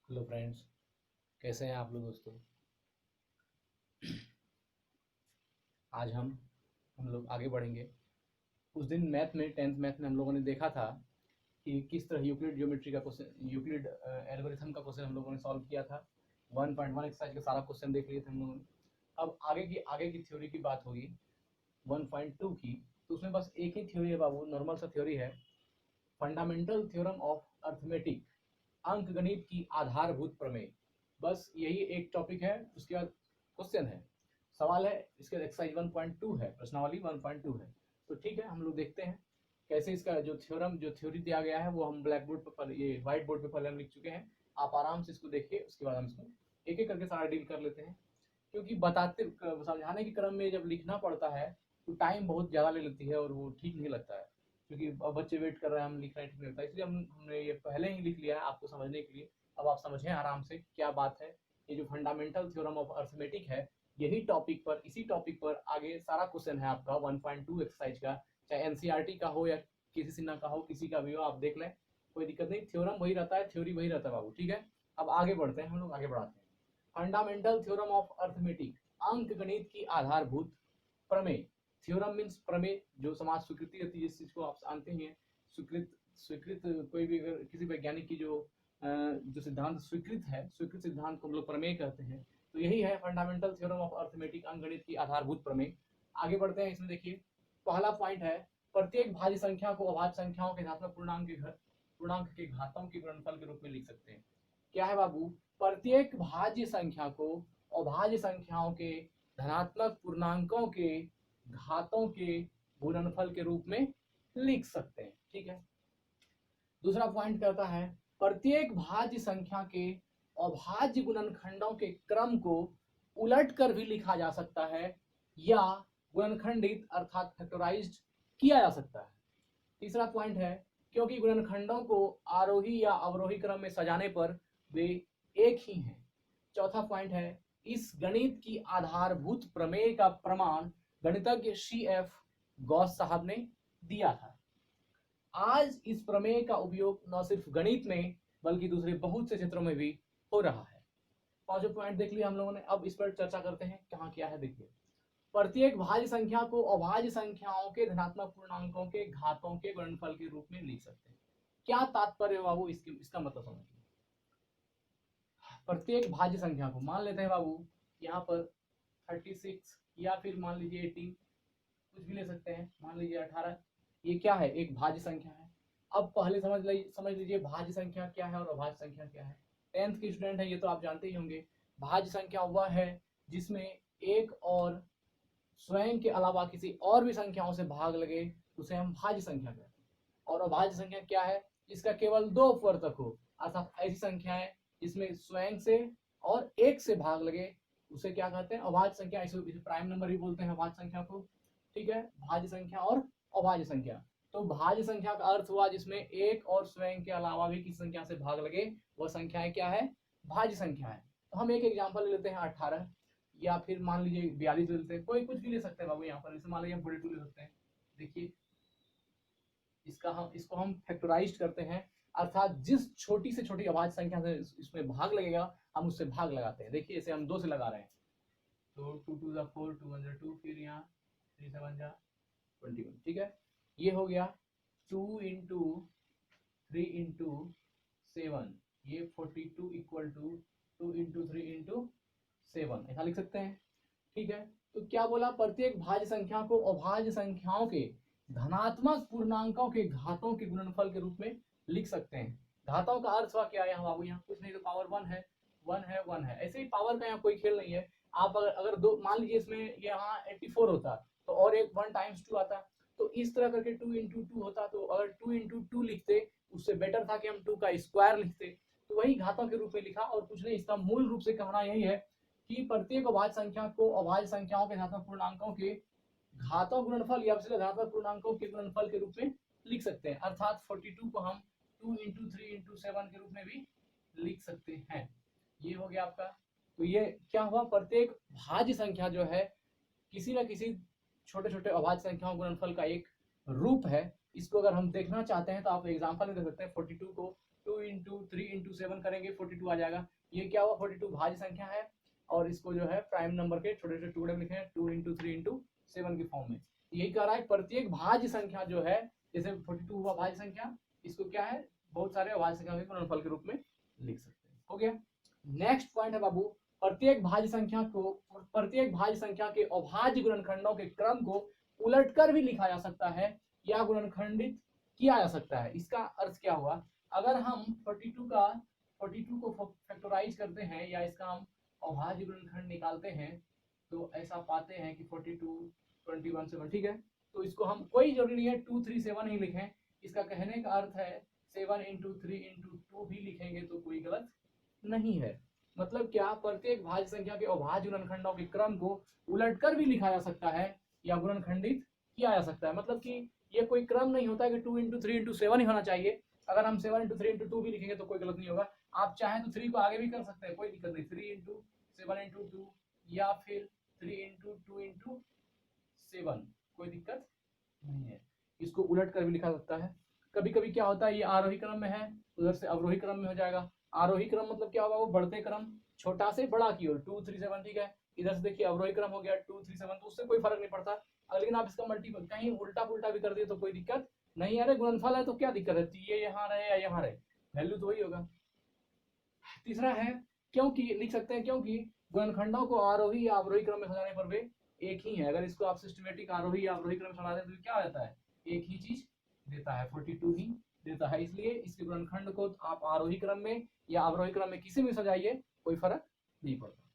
Hello friends, कैसे हैं आप लोग दोस्तों। आज हम लोग आगे बढ़ेंगे। उस दिन मैथ में 10th मैथ में हम लोगों ने देखा था कि किस तरह यूक्लिड ज्योमेट्री का क्वेश्चन, यूक्लिड एल्गोरिथम का क्वेश्चन हम लोगों ने सॉल्व किया था। 1.1 एक्सरसाइज का सारा क्वेश्चन देख लिए थे हम लोगों ने। अब आगे की थ्योरी की बात होगी 1.2 की। तो उसमें बस एक ही थ्योरी है बाबू, नॉर्मल सा थ्योरी है, फंडामेंटल थ्योरम ऑफ अर्थमेटिक, अंक गणित की आधारभूत प्रमेय। बस यही एक टॉपिक है। उसके बाद क्वेश्चन है, सवाल है। इसके एक्सरसाइज 1.2 है, प्रश्नावली 1.2 है। तो ठीक है, हम लोग देखते हैं कैसे इसका जो थ्योरी दिया गया है वो हम ब्लैक बोर्ड पर, ये व्हाइट बोर्ड पे पहले हम लिख चुके हैं। आप आराम से इसको देखिए, उसके बाद हम इसको एक एक करके सारा डील कर लेते हैं। क्योंकि समझाने के क्रम में जब लिखना पड़ता है तो टाइम बहुत ज़्यादा ले लेती है और वो ठीक नहीं लगता है। क्योंकि अब बच्चे वेट कर रहे हैं, हम लिख रहे हैं, ठीक नहीं लगता, इसलिए हमने ये पहले ही लिख लिया है आपको समझने के लिए। अब आप समझें आराम से क्या बात है। ये जो फंडामेंटल थ्योरम ऑफ अर्थमेटिक है, यही टॉपिक पर, इसी टॉपिक पर आगे सारा क्वेश्चन है आपका 1.2 एक्सरसाइज का। चाहे एनसीईआरटी का हो या किसी सिन्हा का हो, किसी का भी हो, आप देख लें, कोई दिक्कत नहीं। थ्योरम वही रहता है, थ्योरी वही रहता है बाबू, ठीक है। अब आगे बढ़ते हैं, हम लोग आगे बढ़ाते हैं। फंडामेंटल थ्योरम ऑफ अर्थमेटिक, अंक गणित की आधारभूत प्रमेय। थ्योरम मीन्स प्रमेय, जो समाज स्वीकृति रहती है, जिस चीज को आप जानते हैं। स्वीकृत स्वीकृत कोई भी अगर किसी वैज्ञानिक की जो सिद्धांत स्वीकृत है, स्वीकृत सिद्धांत को हम लोग प्रमेय कहते हैं। तो यही है फंडामेंटल थ्योरम ऑफ अर्थमेटिक, अंक गणित की आधारभूत प्रमेय। आगे बढ़ते हैं। इसमें देखिए, पहला पॉइंट है, प्रत्येक भाज्य संख्या को अभाज्य संख्याओं के धनात्मक पूर्णांक के घातों के गुणनफल के रूप में लिख सकते हैं। क्या है बाबू? प्रत्येक भाज्य संख्या को अभाज्य संख्याओं के धनात्मक पूर्णांकों के घातों के गुणनफल के रूप में लिख सकते हैं, ठीक है। दूसरा पॉइंट कहता है, प्रत्येक भाज्य संख्या के अभाज्य गुणनखंडों के क्रम को उलट कर भी लिखा जा सकता है या गुणनखंडित अर्थात फैक्टराइज्ड किया जा सकता है। तीसरा पॉइंट है, क्योंकि गुणनखंडों को आरोही या अवरोही क्रम में सजाने पर वे एक ही हैं। चौथा पॉइंट है, इस गणित की आधारभूत प्रमेय का प्रमाण गणितज्ञ CF गॉस साहब ने दिया था। आज इस प्रमेय का उपयोग न सिर्फ गणित में बल्कि दूसरे बहुत से क्षेत्रों में भी हो रहा है। पांचों पॉइंट देख लिया हम लोगों ने। अब इस पर चर्चा करते हैं, कहाँ क्या है देखिए। प्रत्येक भाज्य संख्या को अभाज्य संख्याओं के धनात्मक पूर्णांकों के घातों के गुणनफल के रूप में लिख सकते हैं। क्या तात्पर्य बाबू इसका मतलब समझिए। प्रत्येक भाज्य संख्या को मान लेते हैं बाबू, यहाँ पर 36 या फिर मान लीजिए 18, कुछ भी ले सकते हैं, मान लीजिए 18। ये क्या है? एक भाज्य संख्या है। अब पहले समझ लीजिए भाज्य संख्या क्या है और अभाज्य संख्या क्या है। 10th के स्टूडेंट है ये तो आप जानते ही होंगे। भाज्य संख्या वह है जिसमें एक और स्वयं के अलावा किसी और भी संख्याओं से भाग लगे, उसे हम भाज्य संख्या कहते हैं। और अभाज्य संख्या क्या है? जिसका केवल 2 अपवर्तक हो, अर्थात ऐसी संख्याएं जिसमें स्वयं से और एक से भाग लगे, उसे क्या कहते हैं? अभाज्य संख्या। इसे प्राइम नंबर भी बोलते हैं अभाज्य संख्या को, ठीक है। भाज्य संख्या और अभाज्य संख्या। तो भाज्य संख्या का अर्थ हुआ जिसमें एक और स्वयं के अलावा भी किसी संख्या से भाग लगे, वह संख्याएं क्या है? भाज्य संख्या है। तो हम एक एग्जाम्पल ले लेते हैं 18, या फिर मान लीजिए 42 ले लेते हैं, कोई कुछ भी ले सकते हैं बाबू। यहाँ पर जैसे मान लीजिए हम 42 ले सकते हैं। देखिए, इसको हम फैक्टराइज्ड करते हैं, अर्थात जिस छोटी से छोटी अभाज्य संख्या से इसमें भाग लगेगा, हम उससे भाग लगाते हैं। देखिए, इसे हम 2 से लगा रहे हैं, तो 2 2 जा 4, 2 1 जा 2, फिर यहाँ 3 7 जा 21, ठीक है। ये हो गया 2 इंटू 3 इंटू 7, ये 42 इक्वल टू 2 इंटू 3 इंटू 7, ऐसा लिख सकते हैं, ठीक है। तो क्या बोला? प्रत्येक भाज्य संख्या को अभाज्य संख्याओं के धनात्मक पूर्णांकों के घातों के गुणनफल के रूप में लिख सकते हैं। घातों का अर्थ हुआ क्या? यहाँ बाबू यहाँ कुछ नहीं, तो पावर 1 है, 1 है, 1 है। ऐसे ही पावर का यहाँ कोई खेल नहीं है। आप अगर दो मान लीजिए इसमें यहाँ 84 होता तो और एक 1 टाइम्स 2 आता, तो इस तरह करके 2 इंटू 2 होता। तो अगर 2 इंटू 2 लिखते, उससे बेटर था कि हम 2 का स्क्वायर लिखते। तो वही घातों के रूप में लिखा, और कुछ नहीं। इसका मूल रूप से कहना यही है कि प्रत्येक अभाज्य संख्या को अभाज्य संख्याओं के धनात्मक पूर्णांकों के घातों गुणनफल या फिर धनात्मक पूर्णांकों के गुणनफल के रूप में लिख सकते हैं। अर्थात 42 को हम 2 इंटू 3 इंटू 7 के रूप में भी लिख सकते हैं। ये हो गया आपका। तो ये क्या हुआ? प्रत्येक भाज्य संख्या जो है किसी न किसी छोटे छोटे अभाज्य संख्याओं गुणनफल का एक रूप है। इसको अगर हम देखना चाहते हैं तो आप एग्जांपल में देख सकते हैं। 42 को 2 इंटू 3 × 7 करेंगे 42 आ जाएगा। ये क्या हुआ, 42 भाज्य संख्या है और इसको जो है प्राइम नंबर के छोटे छोटे टुकड़े में लिखे हैं 2 × 3 × 7 की फॉर्म में। यही कह रहा है प्रत्येक भाज्य संख्या जो है, जैसे 42 हुआ भाज्य संख्या, इसको क्या है बहुत सारे अभाज्य संख्या के गुणनफल के रूप में लिख सकते हैं। हो गया। नेक्स्ट पॉइंट है बाबू, प्रत्येक भाज्य संख्या के अभाज्य गुणनखंडों के क्रम को उलटकर भी लिखा जा सकता है या गुणनखंडित किया जा सकता है। इसका अर्थ क्या हुआ, अगर हम 42 को फैक्टराइज करते हैं या इसका हम अभाज्य गुणनखंड निकालते हैं तो ऐसा पाते हैं कि 42 21 7, ठीक है। तो इसको हम कोई जरूरी नहीं है 2 3 7 ही लिखें, इसका कहने का अर्थ है 7 × 3 × 2 भी लिखेंगे तो कोई गलत नहीं है। मतलब क्या, प्रत्येक भाज्य संख्या के अभाज्य गुणनखंडों के क्रम को उलटकर भी लिखा जा सकता है या गुणनखंडित किया जा सकता है। मतलब कि ये कोई क्रम नहीं होता है कि 2 × 3 × 7 ही होना चाहिए। अगर हम 7 × 3 × 2 भी लिखेंगे तो कोई गलत नहीं होगा। आप चाहें तो 3 को आगे भी कर सकते हैं, कोई दिक्कत नहीं, 3 × 7 × 2 या फिर 3 × 2 × 7, कोई दिक्कत नहीं है। इसको उलट कर भी लिखा सकता है। कभी कभी क्या होता है, ये आरोही क्रम में है, उधर से अवरोही क्रम में हो जाएगा। आरोही क्रम मतलब क्या होगा, वो बढ़ते क्रम, छोटा से बड़ा की ओर 2 3 7, ठीक है। इधर से देखिए अवरोही क्रम हो गया 2 3 7, तो उससे कोई फर्क नहीं पड़ता। लेकिन आप इसका मल्टीपल कहीं उल्टा पुल्टा भी कर दिए तो कोई दिक्कत नहीं। अरे गुणनफल है तो क्या दिक्कत है, ये यहाँ रहे या यहाँ रहे, वैल्यू तो वही होगा। तीसरा है क्योंकि, लिख सकते हैं क्योंकि गुणनखंडों को आरोही या अवरोही क्रम में सजाने पर वे एक ही है। अगर इसको आप सिस्टमेटिक आरोही या अवरोही क्रम में सजा दें तो क्या हो जाता है, एक ही चीज देता है, 42 ही देता है। इसलिए इसके गुणनखंड को आप आरोही क्रम में या अवरोही क्रम में किसी में सजाइए, कोई फर्क नहीं पड़ता।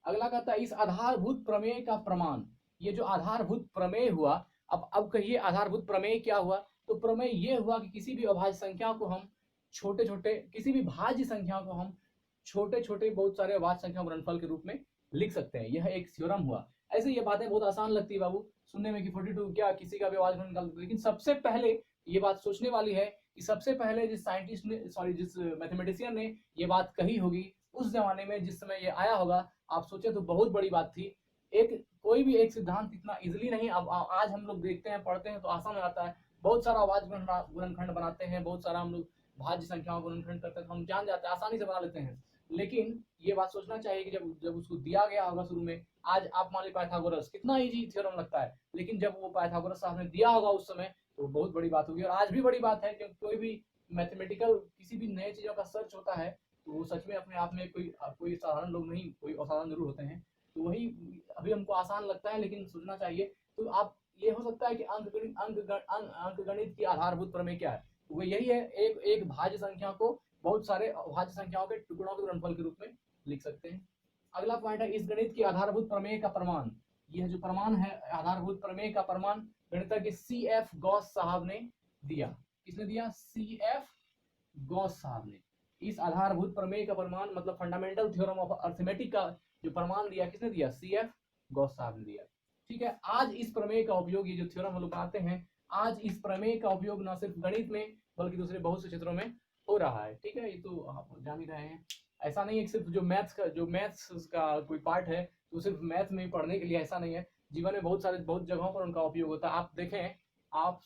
अगला कहता है इस आधारभूत प्रमेय का प्रमाण। ये जो आधारभूत प्रमेय हुआ, अब कहिए आधारभूत प्रमेय क्या हुआ, तो प्रमेय ये हुआ कि किसी भी अभाज्य संख्या को हम छोटे छोटे, किसी भी भाज्य संख्या को हम छोटे छोटे बहुत सारे अभाज्य संख्या गुणनफल के रूप में लिख सकते हैं। यह एक थ्योरम हुआ। ऐसे ये बातें बहुत आसान लगती है बाबू सुनने में कि 42 क्या किसी का भी अभाज्य गुणन निकाल सकते, लेकिन सबसे पहले ये बात सोचने वाली है कि सबसे पहले जिस साइंटिस्ट ने, सॉरी जिस मैथमेटिशियन ने ये बात कही होगी, उस जमाने में जिस समय ये आया होगा, आप सोचे तो बहुत बड़ी बात थी। कोई भी एक सिद्धांत इतना इजीली नहीं, अब आज हम लोग देखते हैं पढ़ते हैं तो आसान हो जाता है। बहुत सारा अभाज्य गुणनखंड बनाते हैं, बहुत सारा हम लोग भाज्य संख्याओं को गुणनखंड करते हैं, हम जान जाते हैं, आसानी से बना लेते हैं। लेकिन ये बात सोचना चाहिए कि जब उसको दिया गया होगा शुरू में, आज आप मान लीजिए पाइथागोरस कितना इजी थ्योरम लगता है, लेकिन जब वो पाइथागोरस साहब ने दिया होगा उस समय तो बहुत बड़ी बात होगी। और आज भी बड़ी बात है, क्योंकि कोई भी मैथमेटिकल किसी भी नए चीजों का सर्च होता है तो वो सच में अपने आप में कोई साधारण लोग नहीं, कोई असाधारण जरूर होते हैं। तो वही अभी हमको आसान लगता है, लेकिन सोचना चाहिए। तो आप ये हो सकता है कि अंकगणित की आधारभूत प्रमेय क्या है, वो यही है, एक भाज्य संख्या को बहुत सारे भाज्य संख्याओं के टुकड़ों के गुणनफल के रूप में लिख सकते हैं। अगला पॉइंट है इस गणित की आधारभूत प्रमेय का प्रमाण। यह जो प्रमाण है आधारभूत प्रमेय का प्रमाण गणितज्ञ CF गॉस साहब ने दिया। किसने दिया, CF गॉस साहब ने। इस आधारभूत प्रमेय का प्रमाण मतलब फंडामेंटल थ्योरम ऑफ अरिथमेटिक का जो प्रमाण दिया, किसने दिया, CF गॉस साहब ने दिया। ठीक है। आज इस प्रमेय का उपयोग, ये जो थ्योरम हम लोग बनाते हैं, आज इस प्रमेय का उपयोग न सिर्फ गणित में बल्कि दूसरे बहुत से क्षेत्रों में हो रहा है। ठीक है, ये तो आप जान ही रहे हैं। ऐसा नहीं है कि सिर्फ जो मैथ्स का कोई पार्ट है तो सिर्फ मैथ में पढ़ने के लिए, ऐसा नहीं है। जीवन में बहुत जगहों पर उनका उपयोग होता है। आप देखें, आप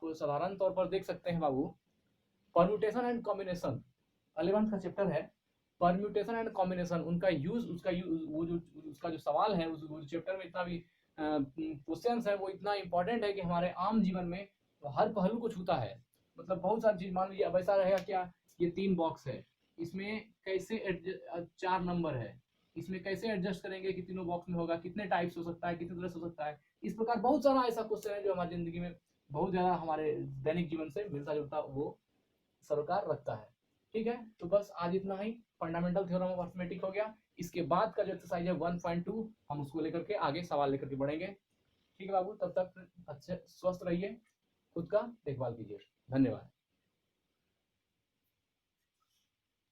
साधारण तौर पर देख सकते हैं बाबू, परम्यूटेशन एंड कॉम्बिनेशन 11th का चैप्टर है, परम्यूटेशन एंड कॉम्बिनेशन, उनका यूज, उसका जो सवाल है उस चैप्टर में इतना भी क्वेश्चंस है, वो इतना इंपॉर्टेंट है कि हमारे आम जीवन में हर पहलू को छूता है। मतलब बहुत सारी चीज, मान लीजिए अब ऐसा रहेगा क्या, ये 3 बॉक्स है, इसमें कैसे 4 नंबर है, इसमें कैसे एडजस्ट करेंगे कि तीनों बॉक्स में होगा, कितने टाइप्स हो सकता है, कितने तरह से हो सकता है। इस प्रकार बहुत सारा ऐसा क्वेश्चन है जो हमारी जिंदगी में बहुत ज्यादा हमारे दैनिक जीवन से मिलता जुलता वो सरोकार रखता है। ठीक है, तो बस आज इतना ही। फंडामेंटल थ्योरम ऑफ अरिथमेटिक हो गया। इसके बाद का जो एक्सरसाइज है 1.2 हम उसको लेकर के आगे सवाल लेकर के बढ़ेंगे। ठीक है बाबू, तब तक अच्छे स्वस्थ रहिए, खुद का देखभाल कीजिए। धन्यवाद।